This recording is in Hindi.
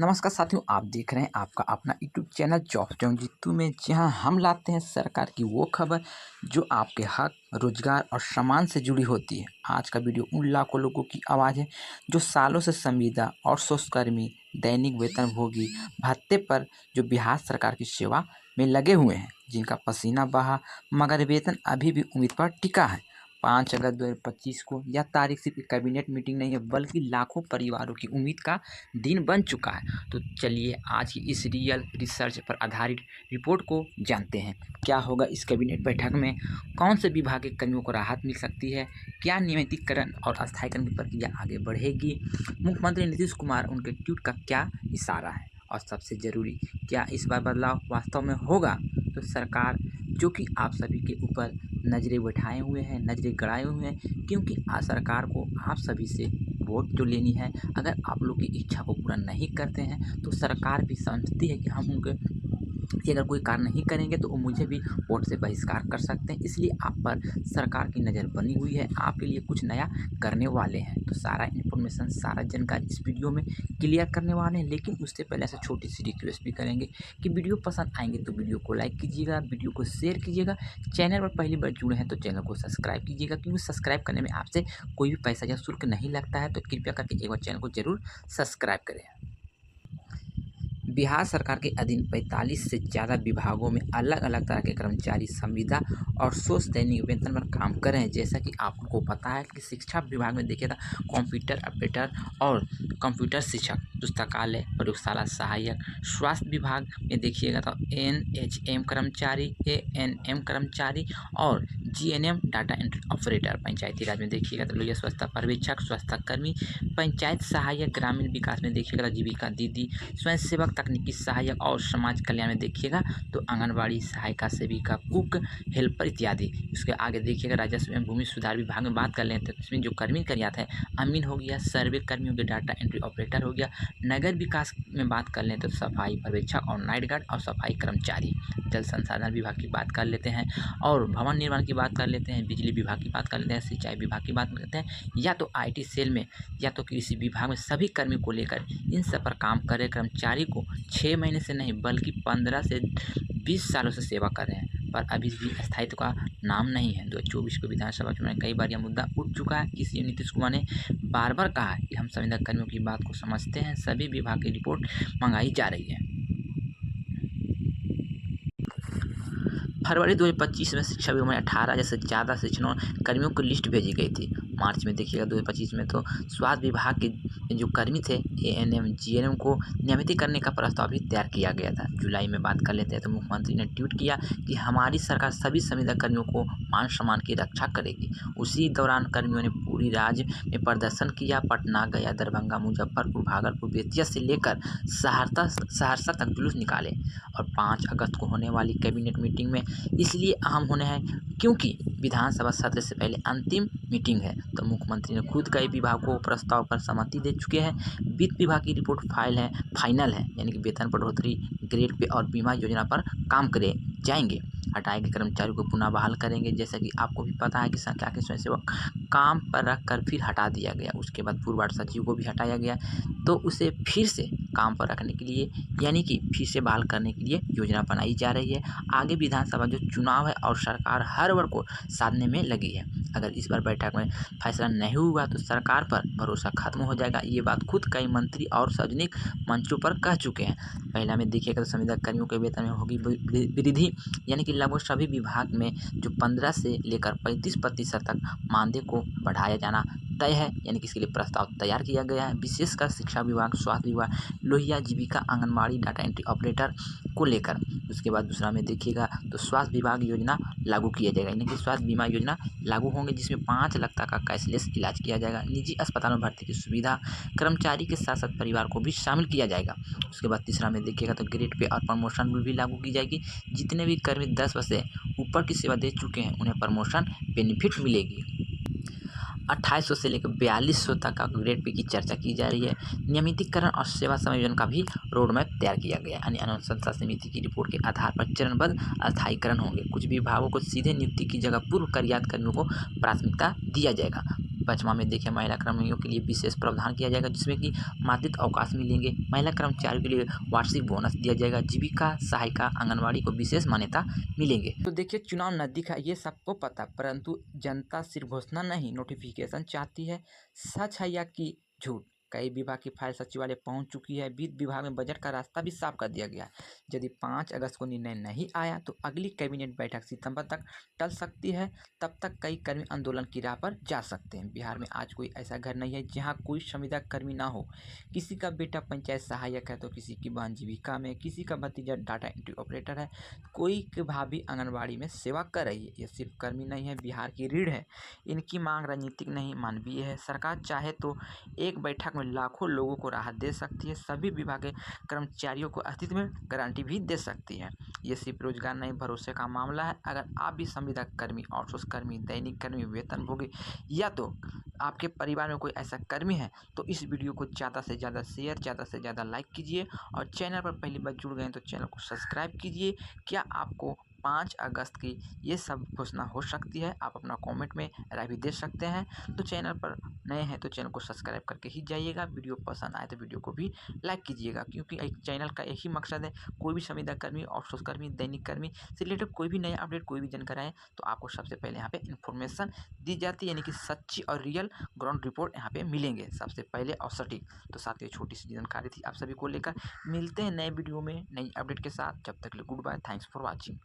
नमस्कार साथियों, आप देख रहे हैं आपका अपना यूट्यूब चैनल जॉब जॉन जीतू में, जहां हम लाते हैं सरकार की वो खबर जो आपके हक, रोजगार और सम्मान से जुड़ी होती है। आज का वीडियो उन लाखों लोगों की आवाज़ है जो सालों से संविदा और सोचकर्मी, दैनिक वेतनभोगी भत्ते पर जो बिहार सरकार की सेवा में लगे हुए हैं, जिनका पसीना बहा मगर वेतन अभी भी उम्मीद पर टिका है। 5 अगस्त 2025 को यह तारीख सिर्फ एक कैबिनेट मीटिंग नहीं है, बल्कि लाखों परिवारों की उम्मीद का दिन बन चुका है। तो चलिए आज की इस रियल रिसर्च पर आधारित रिपोर्ट को जानते हैं। क्या होगा इस कैबिनेट बैठक में, कौन से विभाग के कर्मियों को राहत मिल सकती है, क्या नियमितीकरण और अस्थायीकरण की प्रक्रिया आगे बढ़ेगी, मुख्यमंत्री नीतीश कुमार उनके ट्वीट का क्या इशारा है, और सबसे ज़रूरी, क्या इस बार बदलाव वास्तव में होगा। तो सरकार जो कि आप सभी के ऊपर नज़रें बैठाए हुए हैं, नज़रें गड़ाए हुए हैं, क्योंकि सरकार को आप सभी से वोट जो लेनी है। अगर आप लोग की इच्छा को पूरा नहीं करते हैं तो सरकार भी समझती है कि हम उनके कि अगर कोई कार्य नहीं करेंगे तो वो मुझे भी वोट से बहिष्कार कर सकते हैं। इसलिए आप पर सरकार की नज़र बनी हुई है, आपके लिए कुछ नया करने वाले हैं। तो सारा इन्फॉर्मेशन, सारा जानकारी इस वीडियो में क्लियर करने वाले हैं। लेकिन उससे पहले ऐसे छोटी सी रिक्वेस्ट भी करेंगे कि वीडियो पसंद आएंगे तो वीडियो को लाइक कीजिएगा, वीडियो को शेयर कीजिएगा। चैनल पर पहली बार जुड़े हैं तो चैनल को सब्सक्राइब कीजिएगा, क्योंकि सब्सक्राइब करने में आपसे कोई भी पैसा या शुल्क नहीं लगता है। तो कृपया करके एक बार चैनल को जरूर सब्सक्राइब करें। बिहार सरकार के अधीन 45 से ज़्यादा विभागों में अलग अलग तरह के कर्मचारी संविदा और सोच दैनिक वेतन पर काम कर रहे हैं। जैसा कि आपको पता है कि शिक्षा विभाग में देखिएगा कंप्यूटर ऑपरेटर और कंप्यूटर शिक्षक, पुस्तकालय प्रयोगशाला सहायक, स्वास्थ्य विभाग में देखिएगा तो NHM कर्मचारी, ANM कर्मचारी और GNM डाटा एंट्री ऑपरेटर, पंचायती राज में देखिएगा तो लोहिया स्वच्छता पर्यवेक्षक, स्वच्छता कर्मी, पंचायत सहायक, ग्रामीण विकास में देखिएगा तो जीविका दीदी, स्वयं सेवक, तकनीकी सहायक और समाज कल्याण में देखिएगा तो आंगनबाड़ी सहायिका, सेविका, कुक, हेल्पर इत्यादि। उसके आगे देखिएगा राजस्व एवं भूमि सुधार विभाग में बात कर लेते हैं तो इसमें जो कर्मी कार्यात है, अमीन हो गया, सर्वे कर्मी हो गया, डाटा एंट्री ऑपरेटर हो गया। नगर विकास में बात कर लेते तो सफाई पर्यवेक्षक और नाइट गार्ड और सफाई कर्मचारी। जल संसाधन विभाग की बात कर लेते हैं और भवन निर्माण की बात कर लेते हैं, बिजली विभाग की बात कर लेते हैं, सिंचाई विभाग की बात करते हैं, या तो IT सेल में या तो कृषि विभाग में। सभी कर्मी को लेकर इन सब पर काम कर रहे कर्मचारी को 6 महीने से नहीं बल्कि 15 से 20 सालों से सेवा कर रहे हैं, पर अभी भी स्थायित्व का नाम नहीं है। 2024 को विधानसभा चुनाव में कई बार यह मुद्दा उठ चुका है कि CM नीतीश कुमार ने बार बार कहा है कि हम संविदा कर्मियों की बात को समझते हैं। सभी विभाग की रिपोर्ट मंगाई जा रही है। फरवरी 2025 में शिक्षा विभाग में 18 से ज़्यादा शिक्षण कर्मियों की लिस्ट भेजी गई थी। मार्च में देखिएगा 2025 में तो स्वास्थ्य विभाग के जो कर्मी थे ANM GNM को नियमित करने का प्रस्ताव भी तैयार किया गया था। जुलाई में बात कर लेते हैं तो मुख्यमंत्री ने ट्वीट किया कि हमारी सरकार सभी संविदा कर्मियों को मान सम्मान की रक्षा करेगी। उसी दौरान कर्मियों ने पूरी राज्य में प्रदर्शन किया। पटना, गया, दरभंगा, मुजफ्फरपुर, भागलपुर, बेतिया से लेकर सहरसा तक जुलूस निकाले। और 5 अगस्त को होने वाली कैबिनेट मीटिंग में इसलिए अहम होने हैं क्योंकि विधानसभा सत्र से पहले अंतिम मीटिंग है। तो मुख्यमंत्री ने खुद कई विभाग को प्रस्ताव पर सहमति दे चुके हैं। वित्त विभाग की रिपोर्ट फाइनल है, यानी कि वेतन बढ़ोतरी, ग्रेड पे और बीमा योजना पर काम करे जाएंगे। हटाए गए कर्मचारियों को पुनः बहाल करेंगे। जैसा कि आपको भी पता है कि संख्या के स्वयंसेवक काम पर रखकर फिर हटा दिया गया। उसके बाद पूर्व वार्ड सचिव को भी हटाया गया, तो उसे फिर से काम पर रखने के लिए, यानी कि फिर से बहाल करने के लिए योजना बनाई जा रही है। आगे विधानसभा जो चुनाव है और सरकार हर वर्ग को साधने में लगी है। अगर इस बार बैठक में फैसला नहीं हुआ तो सरकार पर भरोसा खत्म हो जाएगा। ये बात खुद कई मंत्री और सार्वजनिक मंचों पर कह चुके हैं। पहला में देखिएगा तो संविदा कर्मियों के वेतन में होगी वृद्धि, यानी कि लगभग सभी विभाग में जो 15 से लेकर 35% तक मानदेय को बढ़ाया जाना तय है, यानी कि इसके लिए प्रस्ताव तैयार किया गया है। विशेषकर शिक्षा विभाग, स्वास्थ्य विभाग, लोहिया, जीविका, आंगनबाड़ी, डाटा एंट्री ऑपरेटर को लेकर। उसके बाद दूसरा में देखिएगा तो स्वास्थ्य विभाग योजना लागू किया जाएगा, यानी कि स्वास्थ्य बीमा योजना लागू होंगे, जिसमें 5 लाख तक का कैशलेस इलाज किया जाएगा। निजी अस्पतालों में भर्ती की सुविधा, कर्मचारी के साथ साथ परिवार को भी शामिल किया जाएगा। उसके बाद तीसरा में देखिएगा तो ग्रेड पे और प्रमोशन रूल भी लागू की जाएगी। जितने भी कर्मी 10 वर्ष से ऊपर की सेवा दे चुके हैं उन्हें प्रमोशन बेनिफिट मिलेगी। 2800 से लेकर 4200 तक का ग्रेड पे की चर्चा की जा रही है। नियमितीकरण और सेवा समायोजन का भी रोड मैप तैयार किया गया है, यानी अनुशंसा समिति की रिपोर्ट के आधार पर चरणबद्ध अस्थायीकरण होंगे। कुछ विभागों को सीधे नियुक्ति की जगह पूर्व कार्यरत कर्मियों को प्राथमिकता दिया जाएगा। 5वां में देखिए महिला कर्मियों के लिए विशेष प्रावधान किया जाएगा, जिसमें कि मातृत्व अवकाश मिलेंगे। महिला कर्मचारियों के लिए वार्षिक बोनस दिया जाएगा। जीविका सहायिका आंगनबाड़ी को विशेष मान्यता मिलेंगे। तो देखिए चुनाव नजदीक है, ये सबको पता, परंतु जनता सिर्फ घोषणा नहीं नोटिफिकेशन चाहती है। सच है या कि झूठ? कई विभाग की फाइल सचिवालय पहुंच चुकी है। वित्त विभाग में बजट का रास्ता भी साफ कर दिया गया है। यदि 5 अगस्त को निर्णय नहीं आया तो अगली कैबिनेट बैठक सितंबर तक टल सकती है। तब तक कई कर्मी आंदोलन की राह पर जा सकते हैं। बिहार में आज कोई ऐसा घर नहीं है जहां कोई संविदा कर्मी ना हो। किसी का बेटा पंचायत सहायक है तो किसी की बहन जीविका में, किसी का भतीजा डाटा एंट्री ऑपरेटर है, कोई की भाभी आंगनबाड़ी में सेवा कर रही है। ये सिर्फ कर्मी नहीं है, बिहार की रीढ़ है। इनकी मांग राजनीतिक नहीं मानवीय है। सरकार चाहे तो एक बैठक में लाखों लोगों को राहत दे सकती है। सभी विभाग के कर्मचारियों को अस्तित्व में गारंटी भी दे सकती है। ये सिर्फ रोजगार नहीं, भरोसे का मामला है। अगर आप भी संविदा कर्मी, आउटसोर्स कर्मी, दैनिक कर्मी, वेतनभोगी या तो आपके परिवार में कोई ऐसा कर्मी है तो इस वीडियो को ज़्यादा से ज़्यादा शेयर, ज़्यादा से ज़्यादा लाइक कीजिए और चैनल पर पहली बार जुड़ गए हैं तो चैनल को सब्सक्राइब कीजिए। क्या आपको 5 अगस्त की ये सब घोषणा हो सकती है? आप अपना कमेंट में राय भी दे सकते हैं। तो चैनल पर नए हैं तो चैनल को सब्सक्राइब करके ही जाइएगा। वीडियो पसंद आए तो वीडियो को भी लाइक कीजिएगा, क्योंकि एक चैनल का एक ही मकसद है, कोई भी संविदा कर्मी, आउटसोर्स कर्मी, दैनिक कर्मी से रिलेटेड कोई भी नया अपडेट, कोई भी जानकारी आए तो आपको सबसे पहले यहाँ पे इन्फॉर्मेशन दी जाती है, यानी कि सच्ची और रियल ग्राउंड रिपोर्ट यहाँ पे मिलेंगे सबसे पहले और सटीक। तो साथ ही छोटी सी जानकारी थी आप सभी को लेकर। मिलते हैं नए वीडियो में नई अपडेट के साथ। जब तक के लिए goodbye, thanks for watching.